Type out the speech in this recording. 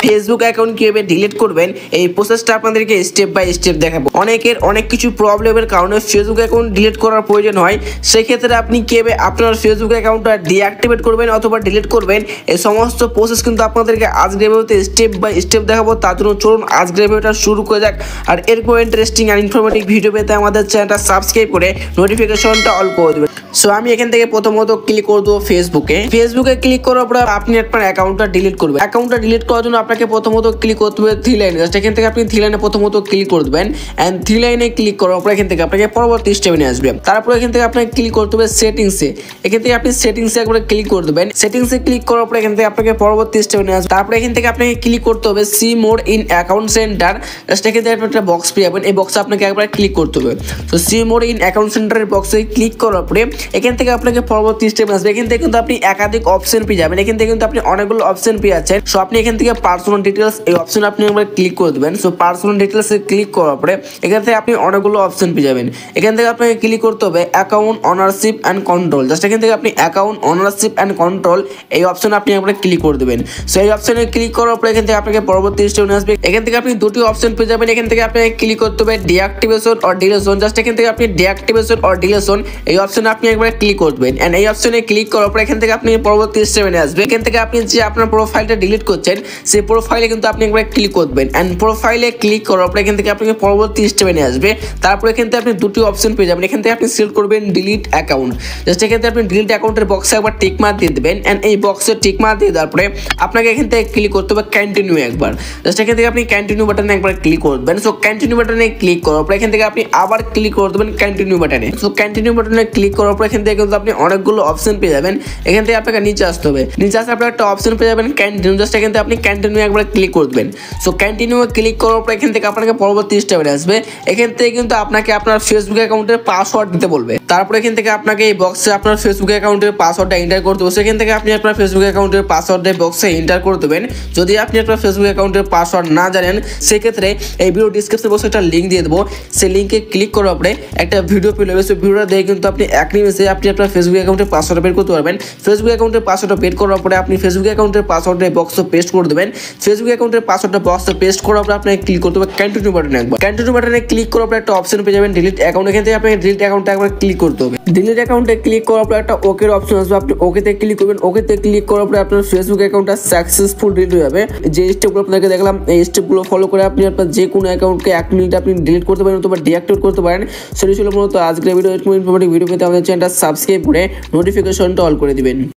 Facebook account কিভাবে delete করবেন এই প্রসেসটা আপনাদেরকে স্টেপ বাই স্টেপ দেখাবো। অনেকের অনেক কিছু প্রবলেমের কারণে ফেসবুক অ্যাকাউন্ট ডিলিট করার প্রয়োজন হয়, সেক্ষেত্রে আপনি কিভাবে আপনার ফেসবুক অ্যাকাউন্টটা ডিঅ্যাক্টিভেট করবেন অথবা ডিলিট করবেন এই সমস্ত প্রসেস কিন্তু আপনাদেরকে আজকের ভিডিওতে স্টেপ বাই স্টেপ দেখাবো। তার জন্য চলুন আজকের ভিডিওটা শুরু করে যাক। আর এরকম ইন্টারেস্টিং আর ইনফরমেটিভ ভিডিও পেতে আমাদের চ্যানেলটা সাবস্ক্রাইব করে নোটিফিকেশনটা অল করে দেবেন। সো আমি এখান থেকে প্রথমত ক্লিক করে দেবো ফেসবুকে ক্লিক করার পর আপনি আপনার অ্যাকাউন্টটা ডিলিট করবেন। অ্যাকাউন্টটা ডিলিট করার জন্য আপনাকে প্রথমত ক্লিক করতে হবে থ্রি লাইনে। জাস্ট এখান থেকে আপনি থ্রি লাইনে প্রথমত ক্লিক করে দেবেন। অ্যান্ড থ্রি লাইনে ক্লিক করার পর এখান থেকে আপনাকে পরবর্তী স্টেপে নিয়ে আসবে। তারপর এখান থেকে আপনাকে ক্লিক করতে হবে সেটিংসে। এখান থেকে আপনি সেটিংসে একবার ক্লিক করে দেবেন। সেটিংসে ক্লিক করার পর এখান থেকে আপনাকে পরবর্তী স্টেপে নিয়ে আসবে। তারপর এখান থেকে আপনাকে ক্লিক করতে হবে see more in account center. Just এখান থেকে একটা বক্স পেয়ে যাবেন, এই বক্সে আপনাকে একবার ক্লিক করতে হবে। তো সি মোড ইন অ্যাকাউন্ট সেন্টারের বক্সে ক্লিক করার পরে এখান থেকে আপনাকে পরবর্তী স্টেপ আসবে। এখান থেকে কিন্তু আপনি একাধিক অপশন পেয়ে যাবেন। এখান থেকে কিন্তু আপনি অনেকগুলো অপশন পেয়ে যাচ্ছেন। সো আপনি এখান থেকে পার্সোনাল ডিটেলস এই অপশন আপনি একবার ক্লিক করে দেবেন। সো পার্সোনাল ডিটেলসে ক্লিক করার পরে এখান থেকে আপনি অনেকগুলো অপশন পেয়ে যাবেন। এখান থেকে আপনাকে ক্লিক করতে হবে account ownership and control. Just এখান থেকে আপনি অ্যাকাউন্ট অনারশিপ অ্যান্ড কন্ট্রোল এই অপশনে আপনি একবার ক্লিক করে দেবেন। সো এই অপশনে ক্লিক করার পরে এখান থেকে আপনাকে পরবর্তী স্টেপে আসবে। এখান থেকে আপনি দুটি অপশন পেয়ে যাবেন। এখান থেকে আপনাকে ক্লিক করতে হবে ডিঅ্যাক্টিভেশন অর ডিলিশন। জাস্ট এখান থেকে আপনি ডিঅ্যাক্টিভেশন অর ডিলিশন এই অপশনে আপনি একবার ক্লিক করবেন। এন্ড এই অপশনে ক্লিক করার পর এখান থেকে আপনি পরবর্তী স্টেপে আসবে। এখান থেকে আপনি যে আপনার প্রোফাইলটা ডিলিট করছেন সেই প্রোফাইলে কিন্তু আপনি একবার ক্লিক করবেন। এন্ড প্রোফাইলে ক্লিক করার পর এখান থেকে আপনাকে পরবর্তী স্টেপে নিয়ে আসবে। তারপর এখান থেকে আপনি দুটি অপশন পেয়ে যাবেন। এখান থেকে আপনি সিলেক্ট করবেন ডিলিট অ্যাকাউন্ট। জাস্ট এখান থেকে আপনি ডিলিট অ্যাকাউন্টের বক্সে একবার টিক মার্ক দিয়ে দেবেন। এন্ড এই বক্সে টিক মার্ক দিয়ে দেওয়ার পরে আপনাকে এখান থেকে ক্লিক করতে হবে কন্টিনিউ একবার। জাস্ট এখান থেকে আপনি কন্টিনিউ বাটনে একবার ক্লিক করবেন। সো কন্টিনিউ বাটনে ক্লিক করার পর এখান থেকে আপনি আবার ক্লিক করে দেবেন কন্টিনিউ বাটনে। সো কন্টিনিউ বাটনে ক্লিক করার পর এখান থেকে কিন্তু আপনি অনেকগুলো অপশন পেয়ে যাবেন। এখান থেকে আপনাকে নিচে আসতে হবে। নিচে আসলে আপনার একটা অপশন পেয়ে যাবেন কন্টিনিউ। জাস্ট এখান থেকে আপনি কন্টিনিউ একবার ক্লিক করে দেবেন। সো কন্টিনিউ ক্লিক করার পর এখান থেকে আপনাকে পরবর্তী স্টেপে আসবে। এখান থেকে কিন্তু আপনাকে আপনার ফেসবুক অ্যাকাউন্টের পাসওয়ার্ড দিতে বলবে। তারপর এখান থেকে আপনাকে এই বক্সে আপনার ফেসবুক অ্যাকাউন্টের পাসওয়ার্ডটা এন্টার করতে হবে। সেখান থেকে আপনি আপনার ফেসবুক অ্যাকাউন্টের পাসওয়ার্ডের বক্সে এন্টার করে দেবেন। যদি আপনি আপনার ফেসবুক অ্যাকাউন্টের পাসওয়ার্ড না জানেন সেক্ষেত্রে এই ভিডিও ডিসক্রিপশন বক্সে একটা লিঙ্ক দিয়ে দেবো। সেই লিঙ্কে ক্লিক করার পরে একটা ভিডিও পেয়ে যাবে। সেই ভিডিওটা দেখে কিন্তু আপনি এক নিমেষে আপনি আপনার ফেসবুক অ্যাকাউন্টের পাসওয়ার্ড বের করতে পারবেন। ফেসবুক অ্যাকাউন্টের পাসওয়ার্ডটা বের করার পরে আপনি ফেসবুক অ্যাকাউন্টের পাসওয়ার্ডের বক্সে পেস্ট করে দেবেন। ফেসবুক অ্যাকাউন্টের পাসওয়ার্ডটা বক্সে পেস্ট করার পরে আপনাকে ক্লিক করতে হবে কন্টিনিউ বাটনে একবার। কন্টিনিউ বাটনে ক্লিক করার পরে একটা অপশন পেয়ে যাবেন ডিলিট অ্যাকাউন্ট। এখান থেকে আপনাকে ডিলিট অ্যাকাউন্টে একবার ক্লিক করতে হবে। ডিলিট অ্যাকাউন্টে ক্লিক করার পরে একটা ওকের অপশন আসবে। আপনি ওকেতে ক্লিক করবেন। ওকেতে ক্লিক করার পরে আপনার ফেসবুক অ্যাকাউন্টটা সাকসেসফুল ডিলিট হয়ে যাবে। যে স্টেপগুলো আপনাকে দেখলাম এই স্টেপগুলো ফলো করে আপনি আপনার যে কোনো অ্যাকাউন্টকে 1 মিনিটে আপনি ডিলিট করতে পারেন অথবা ডিঅ্যাক্টিভেট করতে পারেন। সেটা ছিল মূলত আজকের ভিডিও। এরকম ইনফরমেটিভ ভিডিও পেতে আমাদের চ্যানেলটা সাবস্ক্রাইব করে নোটিফিকেশনটা অল করে দিবেন।